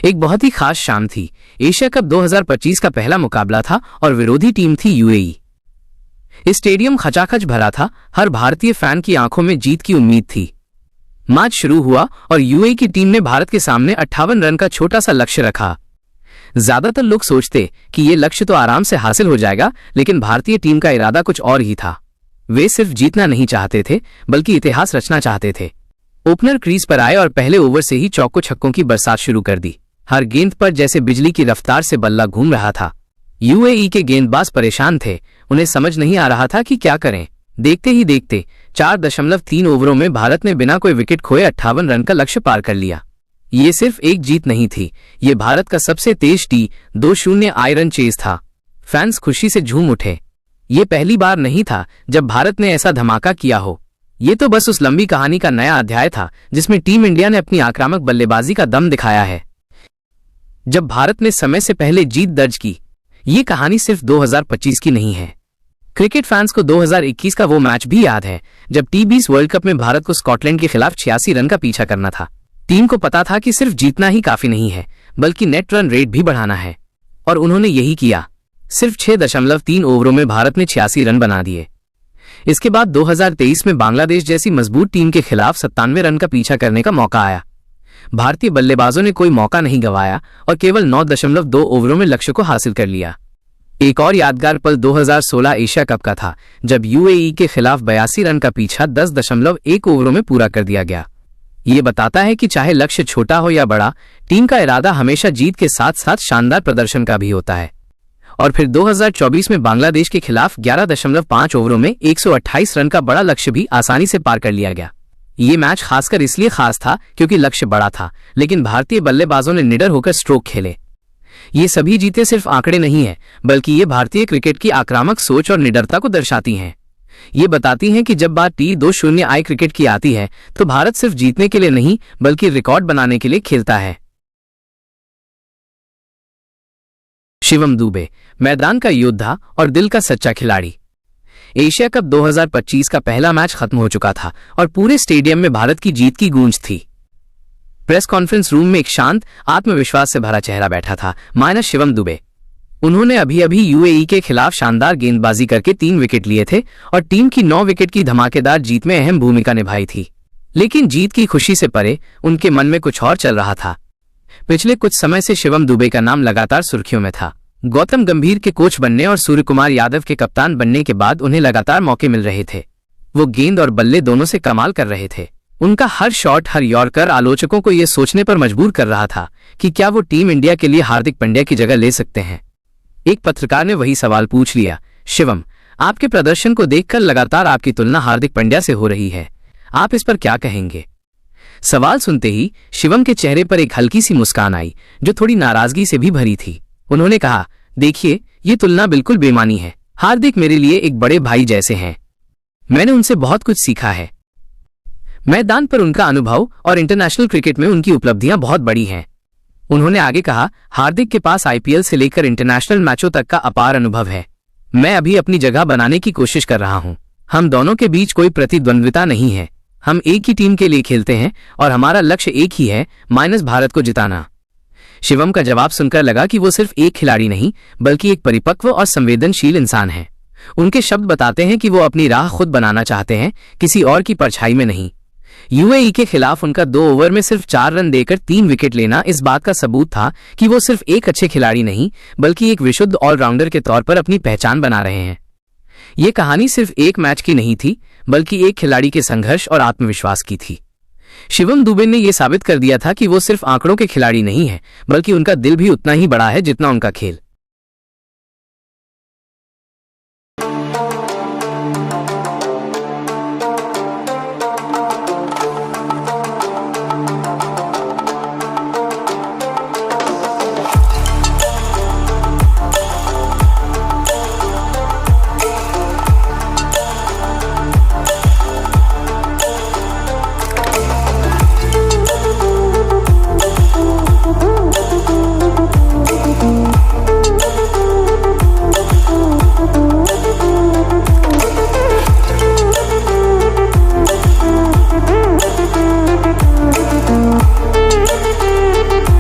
एक बहुत ही खास शाम थी। एशिया कप 2025 का पहला मुकाबला था और विरोधी टीम थी यूएई। स्टेडियम खचाखच भरा था, हर भारतीय फैन की आंखों में जीत की उम्मीद थी। मैच शुरू हुआ और यूएई की टीम ने भारत के सामने 58 रन का छोटा सा लक्ष्य रखा। ज्यादातर लोग सोचते कि ये लक्ष्य तो आराम से हासिल हो जाएगा, लेकिन भारतीय टीम का इरादा कुछ और ही था। वे सिर्फ जीतना नहीं चाहते थे, बल्कि इतिहास रचना चाहते थे। ओपनर क्रीज पर आए और पहले ओवर से ही चौको छक्कों की बरसात शुरू कर दी। हर गेंद पर जैसे बिजली की रफ्तार से बल्ला घूम रहा था। यूएई के गेंदबाज परेशान थे, उन्हें समझ नहीं आ रहा था कि क्या करें। देखते ही देखते 4.3 ओवरों में भारत ने बिना कोई विकेट खोए 58 रन का लक्ष्य पार कर लिया। ये सिर्फ एक जीत नहीं थी, ये भारत का सबसे तेज T20 आयरन चेज था। फैंस खुशी से झूम उठे। ये पहली बार नहीं था जब भारत ने ऐसा धमाका किया हो। ये तो बस उस लंबी कहानी का नया अध्याय था जिसमें टीम इंडिया ने अपनी आक्रामक बल्लेबाजी का दम दिखाया है। जब भारत ने समय से पहले जीत दर्ज की, ये कहानी सिर्फ 2025 की नहीं है। क्रिकेट फैंस को 2021 का वो मैच भी याद है जब T20 वर्ल्ड कप में भारत को स्कॉटलैंड के खिलाफ 86 रन का पीछा करना था। टीम को पता था कि सिर्फ जीतना ही काफी नहीं है, बल्कि नेट रन रेट भी बढ़ाना है, और उन्होंने यही किया। सिर्फ 6.3 ओवरों में भारत ने 86 रन बना दिए। इसके बाद 2023 में बांग्लादेश जैसी मजबूत टीम के खिलाफ 97 रन का पीछा करने का मौका आया। भारतीय बल्लेबाजों ने कोई मौका नहीं गंवाया और केवल 9.2 ओवरों में लक्ष्य को हासिल कर लिया। एक और यादगार पल 2016 एशिया कप का था, जब यूएई के खिलाफ 82 रन का पीछा 10.1 ओवरों में पूरा कर दिया गया। ये बताता है कि चाहे लक्ष्य छोटा हो या बड़ा, टीम का इरादा हमेशा जीत के साथ साथ शानदार प्रदर्शन का भी होता है। और फिर 2024 में बांग्लादेश के खिलाफ 11.5 ओवरों में 128 रन का बड़ा लक्ष्य भी आसानी से पार कर लिया गया। ये मैच खासकर इसलिए खास था क्योंकि लक्ष्य बड़ा था, लेकिन भारतीय बल्लेबाजों ने निडर होकर स्ट्रोक खेले। ये सभी जीतें सिर्फ आंकड़े नहीं है, बल्कि ये भारतीय क्रिकेट की आक्रामक सोच और निडरता को दर्शाती हैं। ये बताती हैं कि जब बात T20 क्रिकेट की आती है तो भारत सिर्फ जीतने के लिए नहीं, बल्कि रिकॉर्ड बनाने के लिए खेलता है। शिवम दुबे, मैदान का योद्धा और दिल का सच्चा खिलाड़ी। एशिया कप 2025 का पहला मैच खत्म हो चुका था और पूरे स्टेडियम में भारत की जीत की गूंज थी। प्रेस कॉन्फ्रेंस रूम में एक शांत, आत्मविश्वास से भरा चेहरा बैठा था, माइनस शिवम दुबे। उन्होंने अभी अभी यूएई के खिलाफ शानदार गेंदबाजी करके 3 विकेट लिए थे और टीम की 9 विकेट की धमाकेदार जीत में अहम भूमिका निभाई थी। लेकिन जीत की खुशी से परे उनके मन में कुछ और चल रहा था। पिछले कुछ समय से शिवम दुबे का नाम लगातार सुर्खियों में था। गौतम गंभीर के कोच बनने और सूर्यकुमार यादव के कप्तान बनने के बाद उन्हें लगातार मौके मिल रहे थे। वो गेंद और बल्ले दोनों से कमाल कर रहे थे। उनका हर शॉट, हर यॉर्कर आलोचकों को यह सोचने पर मजबूर कर रहा था कि क्या वो टीम इंडिया के लिए हार्दिक पांड्या की जगह ले सकते हैं। एक पत्रकार ने वही सवाल पूछ लिया, शिवम, आपके प्रदर्शन को देखकर लगातार आपकी तुलना हार्दिक पांड्या से हो रही है, आप इस पर क्या कहेंगे? सवाल सुनते ही शिवम के चेहरे पर एक हल्की सी मुस्कान आई, जो थोड़ी नाराजगी से भी भरी थी। उन्होंने कहा, देखिए, ये तुलना बिल्कुल बेमानी है। हार्दिक मेरे लिए एक बड़े भाई जैसे हैं। मैंने उनसे बहुत कुछ सीखा है। मैदान पर उनका अनुभव और इंटरनेशनल क्रिकेट में उनकी उपलब्धियां बहुत बड़ी हैं। उन्होंने आगे कहा, हार्दिक के पास आईपीएल से लेकर इंटरनेशनल मैचों तक का अपार अनुभव है। मैं अभी अपनी जगह बनाने की कोशिश कर रहा हूं। हम दोनों के बीच कोई प्रतिद्वंद्विता नहीं है। हम एक ही टीम के लिए खेलते हैं और हमारा लक्ष्य एक ही है, माइनस भारत को जिताना। शिवम का जवाब सुनकर लगा कि वो सिर्फ एक खिलाड़ी नहीं, बल्कि एक परिपक्व और संवेदनशील इंसान है। उनके शब्द बताते हैं कि वो अपनी राह खुद बनाना चाहते हैं, किसी और की परछाई में नहीं। यूएई के खिलाफ उनका 2 ओवर में सिर्फ 4 रन देकर 3 विकेट लेना इस बात का सबूत था कि वो सिर्फ एक अच्छे खिलाड़ी नहीं, बल्कि एक विशुद्ध ऑलराउंडर के तौर पर अपनी पहचान बना रहे हैं। ये कहानी सिर्फ एक मैच की नहीं थी, बल्कि एक खिलाड़ी के संघर्ष और आत्मविश्वास की थी। शिवम दुबे ने यह साबित कर दिया था कि वो सिर्फ आंकड़ों के खिलाड़ी नहीं है, बल्कि उनका दिल भी उतना ही बड़ा है जितना उनका खेल।